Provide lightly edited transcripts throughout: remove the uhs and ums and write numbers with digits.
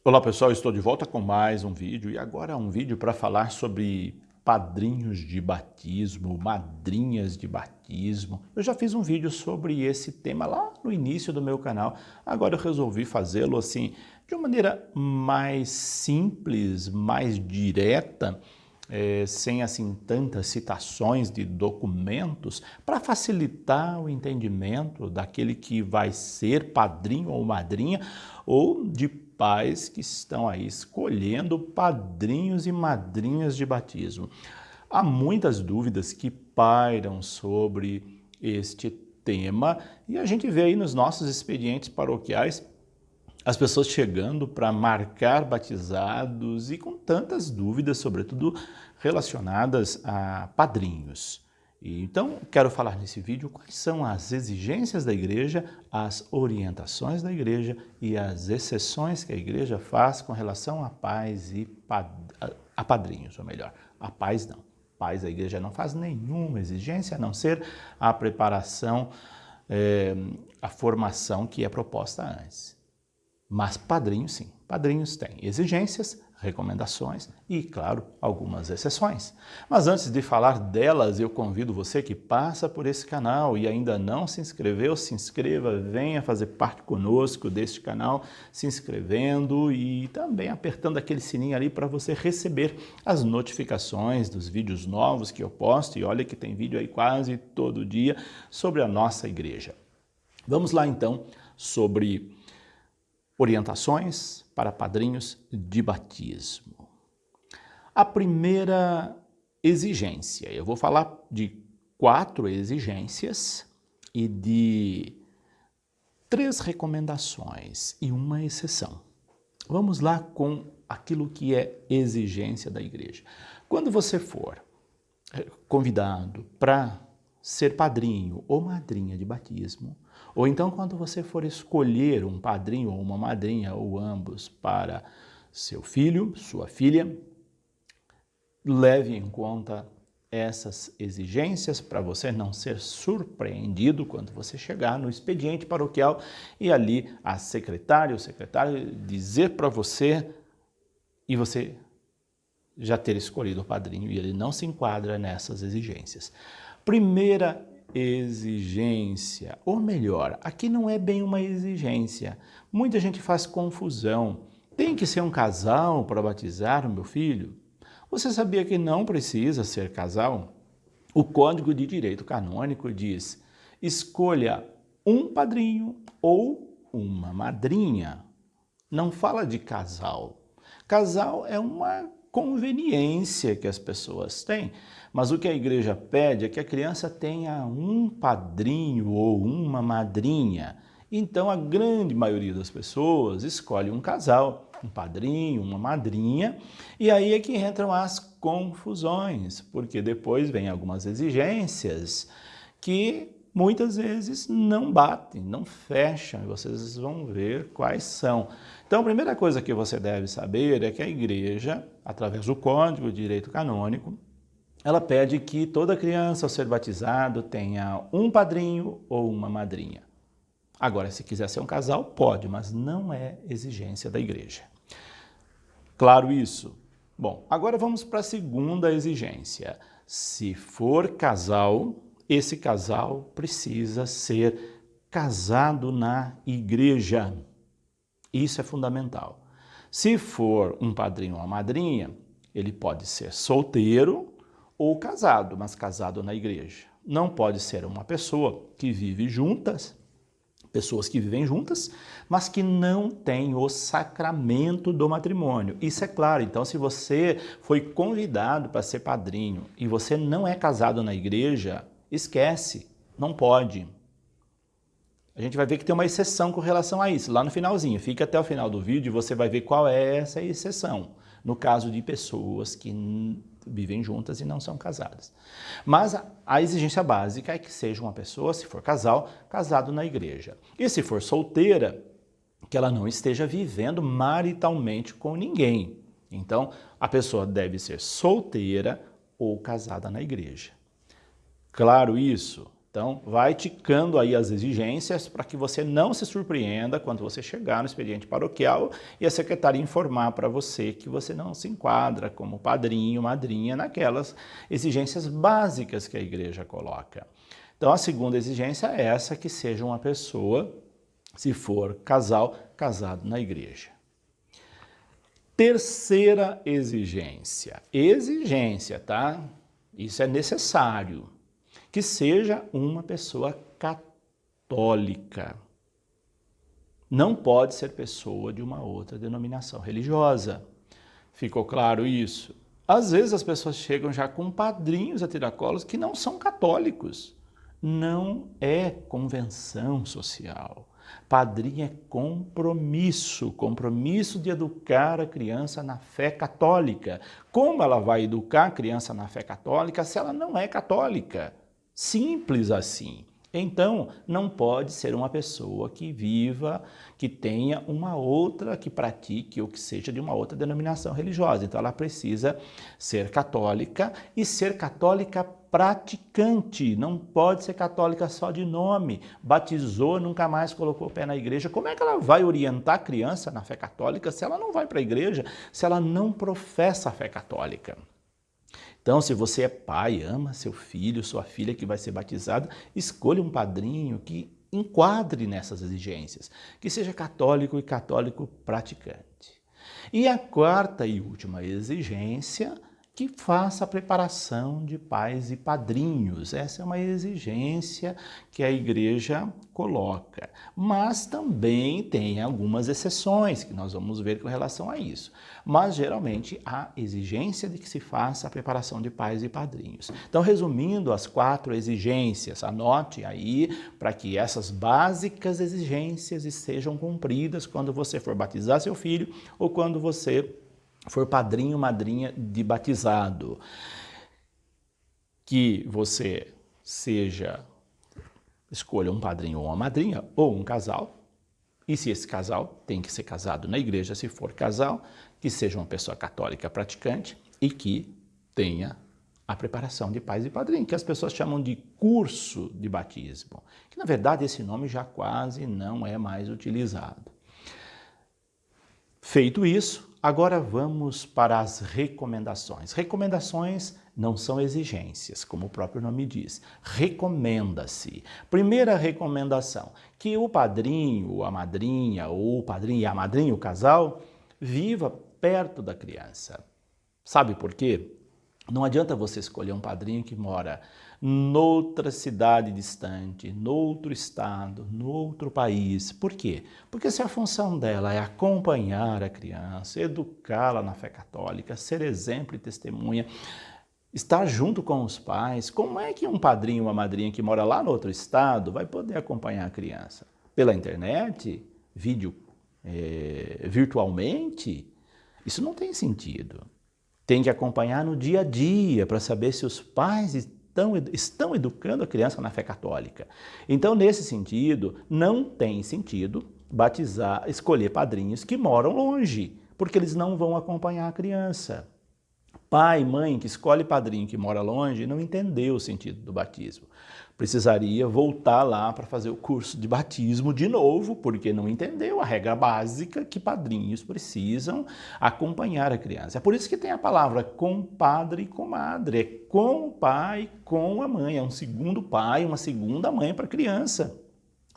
Olá pessoal, estou de volta com mais um vídeo e agora um vídeo para falar sobre padrinhos de batismo, madrinhas de batismo. Eu já fiz um vídeo sobre esse tema lá no início do meu canal, agora eu resolvi fazê-lo assim de uma maneira mais simples, mais direta, sem assim tantas citações de documentos, para facilitar o entendimento daquele que vai ser padrinho ou madrinha, ou de pais que estão aí escolhendo padrinhos e madrinhas de batismo. Há muitas dúvidas que pairam sobre este tema e a gente vê aí nos nossos expedientes paroquiais as pessoas chegando para marcar batizados e com tantas dúvidas, sobretudo relacionadas a padrinhos. Então, quero falar nesse vídeo quais são as exigências da igreja, as orientações da igreja e as exceções que a igreja faz com relação a pais e a padrinhos, ou melhor, a pais não. Pais, a igreja não faz nenhuma exigência, a não ser a preparação, a formação que é proposta antes. Mas padrinhos, sim. Padrinhos têm exigências, recomendações e, claro, algumas exceções. Mas antes de falar delas, eu convido você que passa por esse canal e ainda não se inscreveu, se inscreva, venha fazer parte conosco deste canal, se inscrevendo e também apertando aquele sininho ali para você receber as notificações dos vídeos novos que eu posto. E olha que tem vídeo aí quase todo dia sobre a nossa igreja. Vamos lá então sobre orientações para padrinhos de batismo. A primeira exigência, eu vou falar de 4 exigências e de 3 recomendações e uma exceção. Vamos lá com aquilo que é exigência da igreja. Quando você for convidado para ser padrinho ou madrinha de batismo, ou então quando você for escolher um padrinho ou uma madrinha ou ambos para seu filho, sua filha, leve em conta essas exigências para você não ser surpreendido quando você chegar no expediente paroquial e ali a secretária ou secretário dizer para você e você já ter escolhido o padrinho e ele não se enquadra nessas exigências. Primeira exigência, ou melhor, aqui não é bem uma exigência. Muita gente faz confusão. Tem que ser um casal para batizar o meu filho? Você sabia que não precisa ser casal? O Código de Direito Canônico diz: escolha um padrinho ou uma madrinha. Não fala de casal. Casal é uma conveniência que as pessoas têm, mas o que a igreja pede é que a criança tenha um padrinho ou uma madrinha. Então a grande maioria das pessoas escolhe um casal, um padrinho, uma madrinha, e aí é que entram as confusões, porque depois vem algumas exigências que muitas vezes não batem, não fecham, e vocês vão ver quais são. Então, a primeira coisa que você deve saber é que a igreja, através do Código de Direito Canônico, ela pede que toda criança ao ser batizado tenha um padrinho ou uma madrinha. Agora, se quiser ser um casal, pode, mas não é exigência da igreja. Claro isso? Bom, agora vamos para a segunda exigência. Se for casal, esse casal precisa ser casado na igreja. Isso é fundamental. Se for um padrinho ou uma madrinha, ele pode ser solteiro ou casado, mas casado na igreja. Não pode ser uma pessoa que vive juntas, pessoas que vivem juntas, mas que não têm o sacramento do matrimônio. Isso é claro. Então, se você foi convidado para ser padrinho e você não é casado na igreja, esquece, não pode. A gente vai ver que tem uma exceção com relação a isso, lá no finalzinho. Fica até o final do vídeo e você vai ver qual é essa exceção, no caso de pessoas que vivem juntas e não são casadas. Mas a exigência básica é que seja uma pessoa, se for casal, casado na igreja. E se for solteira, que ela não esteja vivendo maritalmente com ninguém. Então, a pessoa deve ser solteira ou casada na igreja. Claro isso? Então, vai ticando aí as exigências para que você não se surpreenda quando você chegar no expediente paroquial e a secretária informar para você que você não se enquadra como padrinho, madrinha, naquelas exigências básicas que a igreja coloca. Então, a segunda exigência é essa, que seja uma pessoa, se for casal, casado na igreja. Terceira exigência. Exigência, tá? Isso é necessário. Que seja uma pessoa católica. Não pode ser pessoa de uma outra denominação religiosa. Ficou claro isso? Às vezes as pessoas chegam já com padrinhos a tiracolos que não são católicos. Não é convenção social. Padrinho é compromisso, compromisso de educar a criança na fé católica. Como ela vai educar a criança na fé católica se ela não é católica? Simples assim. Então, não pode ser uma pessoa que viva, que tenha uma outra, que pratique ou que seja de uma outra denominação religiosa. Então, ela precisa ser católica e ser católica praticante. Não pode ser católica só de nome. Batizou, nunca mais colocou o pé na igreja. Como é que ela vai orientar a criança na fé católica se ela não vai para a igreja, se ela não professa a fé católica? Então, se você é pai, ama seu filho, sua filha que vai ser batizada, escolha um padrinho que enquadre nessas exigências, que seja católico e católico praticante. E a quarta e última exigência, que faça a preparação de pais e padrinhos. Essa é uma exigência que a igreja coloca. Mas também tem algumas exceções que nós vamos ver com relação a isso. Mas geralmente há exigência de que se faça a preparação de pais e padrinhos. Então, resumindo as 4 exigências, anote aí para que essas básicas exigências sejam cumpridas quando você for batizar seu filho ou quando você for padrinho ou madrinha de batizado. Que você escolha um padrinho ou uma madrinha, ou um casal, e se esse casal tem que ser casado na igreja, se for casal, que seja uma pessoa católica praticante e que tenha a preparação de pais e padrinhos, que as pessoas chamam de curso de batismo, que na verdade esse nome já quase não é mais utilizado. Feito isso, agora vamos para as recomendações. Recomendações não são exigências, como o próprio nome diz. Recomenda-se. Primeira recomendação, que o padrinho, a madrinha, ou o padrinho e a madrinha, o casal, viva perto da criança. Sabe por quê? Não adianta você escolher um padrinho que mora noutra cidade distante, noutro estado, noutro país. Por quê? Porque se a função dela é acompanhar a criança, educá-la na fé católica, ser exemplo e testemunha, estar junto com os pais, como é que um padrinho ou uma madrinha que mora lá no outro estado vai poder acompanhar a criança? Pela internet? Virtualmente? Isso não tem sentido. Tem que acompanhar no dia a dia para saber se os pais estão educando a criança na fé católica. Então, nesse sentido, não tem sentido escolher padrinhos que moram longe, porque eles não vão acompanhar a criança. Pai, mãe que escolhe padrinho que mora longe não entendeu o sentido do batismo. Precisaria voltar lá para fazer o curso de batismo de novo, porque não entendeu a regra básica que padrinhos precisam acompanhar a criança. É por isso que tem a palavra compadre e comadre. É com o pai, com a mãe. É um segundo pai, uma segunda mãe para a criança.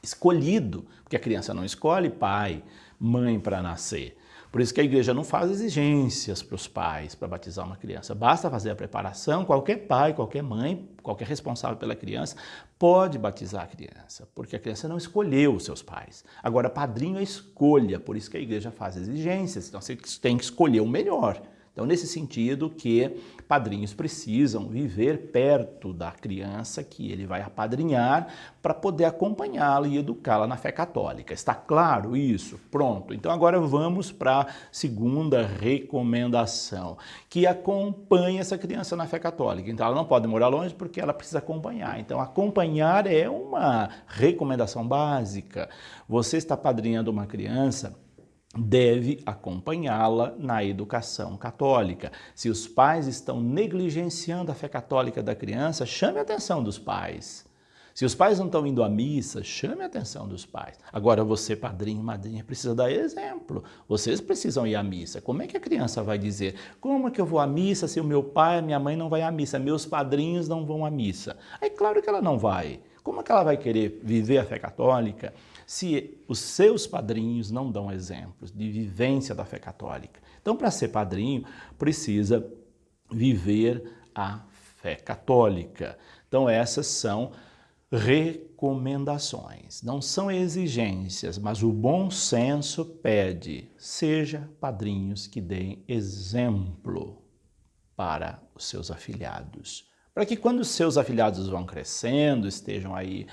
Escolhido, porque a criança não escolhe pai, mãe para nascer. Por isso que a igreja não faz exigências para os pais para batizar uma criança. Basta fazer a preparação, qualquer pai, qualquer mãe, qualquer responsável pela criança pode batizar a criança, porque a criança não escolheu os seus pais. Agora, padrinho é escolha, por isso que a igreja faz exigências, então você tem que escolher o melhor. Então, nesse sentido que padrinhos precisam viver perto da criança que ele vai apadrinhar para poder acompanhá-la e educá-la na fé católica. Está claro isso? Pronto. Então, agora vamos para a segunda recomendação, que acompanhe essa criança na fé católica. Então, ela não pode morar longe porque ela precisa acompanhar. Então, acompanhar é uma recomendação básica. Você está apadrinhando uma criança, deve acompanhá-la na educação católica. Se os pais estão negligenciando a fé católica da criança, chame a atenção dos pais. Se os pais não estão indo à missa, chame a atenção dos pais. Agora você, padrinho e madrinha, precisa dar exemplo. Vocês precisam ir à missa. Como é que a criança vai dizer, como é que eu vou à missa se o meu pai e a minha mãe não vão à missa, meus padrinhos não vão à missa? É claro que ela não vai. Como é que ela vai querer viver a fé católica se os seus padrinhos não dão exemplos de vivência da fé católica? Então, para ser padrinho, precisa viver a fé católica. Então, essas são recomendações, não são exigências, mas o bom senso pede, seja padrinhos que deem exemplo para os seus afilhados, para que quando os seus afilhados vão crescendo, estejam aí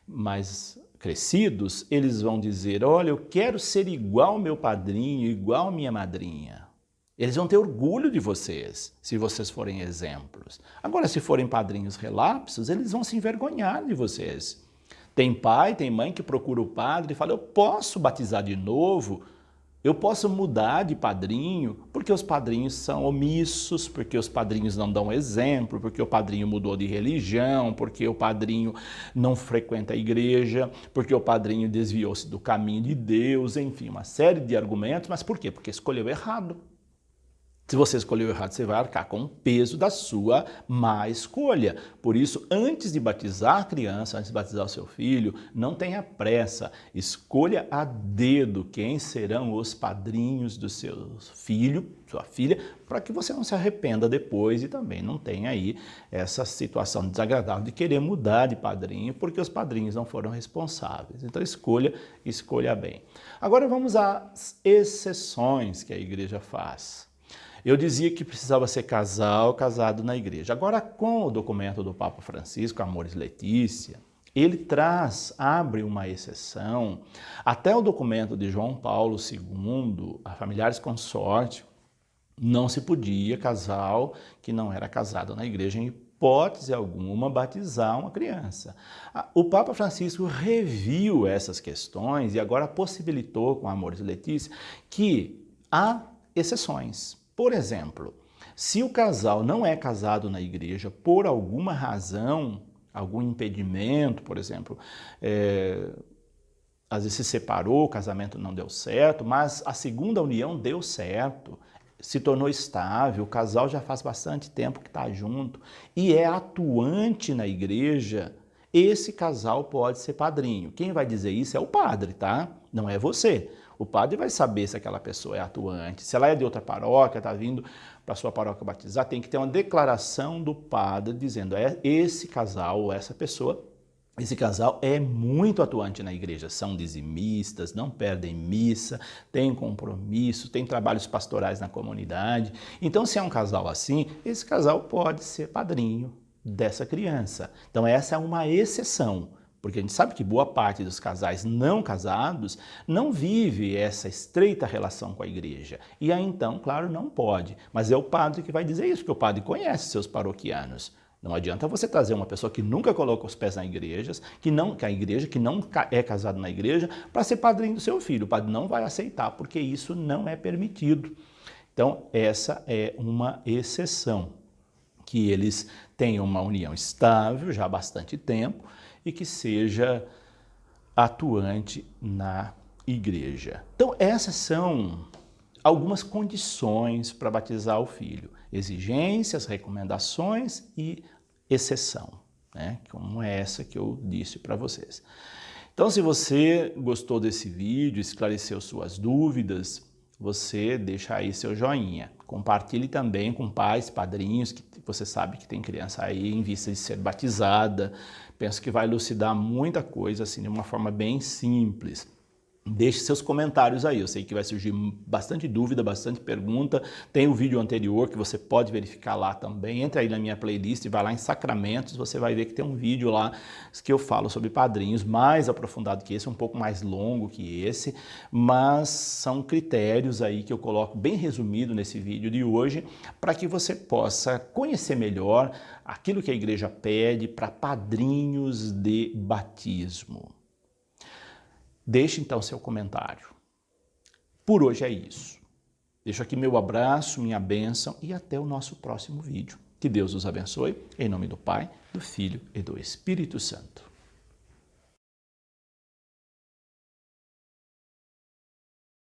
mais crescidos, eles vão dizer, olha, eu quero ser igual ao meu padrinho, igual à minha madrinha. Eles vão ter orgulho de vocês, se vocês forem exemplos. Agora, se forem padrinhos relapsos, eles vão se envergonhar de vocês. Tem pai, tem mãe que procura o padre e fala, eu posso batizar de novo? Eu posso mudar de padrinho? Porque os padrinhos são omissos, porque os padrinhos não dão exemplo, porque o padrinho mudou de religião, porque o padrinho não frequenta a igreja, porque o padrinho desviou-se do caminho de Deus, enfim, uma série de argumentos. Mas por quê? Porque escolheu errado. Se você escolheu errado, você vai arcar com o peso da sua má escolha. Por isso, antes de batizar a criança, antes de batizar o seu filho, não tenha pressa. Escolha a dedo quem serão os padrinhos do seu filho, sua filha, para que você não se arrependa depois e também não tenha aí essa situação desagradável de querer mudar de padrinho, porque os padrinhos não foram responsáveis. Então, escolha bem. Agora vamos às exceções que a igreja faz. Eu dizia que precisava ser casado na igreja. Agora, com o documento do Papa Francisco, Amoris Laetitia, ele abre uma exceção. Até o documento de João Paulo II, a Familiares Consortio, não se podia casal que não era casado na igreja, em hipótese alguma, batizar uma criança. O Papa Francisco reviu essas questões e agora possibilitou, com Amoris Laetitia, que há exceções. Por exemplo, se o casal não é casado na igreja por alguma razão, algum impedimento, por exemplo, às vezes se separou, o casamento não deu certo, mas a segunda união deu certo, se tornou estável, o casal já faz bastante tempo que está junto e é atuante na igreja, esse casal pode ser padrinho. Quem vai dizer isso é o padre, tá? Não é você. O padre vai saber se aquela pessoa é atuante. Se ela é de outra paróquia, está vindo para a sua paróquia batizar, tem que ter uma declaração do padre dizendo esse casal ou essa pessoa, esse casal é muito atuante na igreja, são dizimistas, não perdem missa, têm compromisso, têm trabalhos pastorais na comunidade. Então, se é um casal assim, esse casal pode ser padrinho dessa criança. Então, essa é uma exceção. Porque a gente sabe que boa parte dos casais não casados não vive essa estreita relação com a igreja. E aí então, claro, não pode. Mas é o padre que vai dizer isso, porque o padre conhece seus paroquianos. Não adianta você trazer uma pessoa que nunca coloca os pés na igreja, que não é casado na igreja, para ser padrinho do seu filho. O padre não vai aceitar, porque isso não é permitido. Então, essa é uma exceção, que eles tenham uma união estável já há bastante tempo, e que seja atuante na igreja. Então, essas são algumas condições para batizar o filho. Exigências, recomendações e exceção, né? Como é essa que eu disse para vocês. Então, se você gostou desse vídeo, esclareceu suas dúvidas, você deixa aí seu joinha. Compartilhe também com pais, padrinhos, que você sabe que tem criança aí em vista de ser batizada. Penso que vai elucidar muita coisa assim de uma forma bem simples. Deixe seus comentários aí, eu sei que vai surgir bastante dúvida, bastante pergunta. Tem o vídeo anterior que você pode verificar lá também. Entra aí na minha playlist e vai lá em Sacramentos, você vai ver que tem um vídeo lá que eu falo sobre padrinhos, mais aprofundado que esse, um pouco mais longo que esse, mas são critérios aí que eu coloco bem resumido nesse vídeo de hoje, para que você possa conhecer melhor aquilo que a igreja pede para padrinhos de batismo. Deixe então seu comentário. Por hoje é isso. Deixo aqui meu abraço, minha bênção e até o nosso próximo vídeo. Que Deus os abençoe, em nome do Pai, do Filho e do Espírito Santo.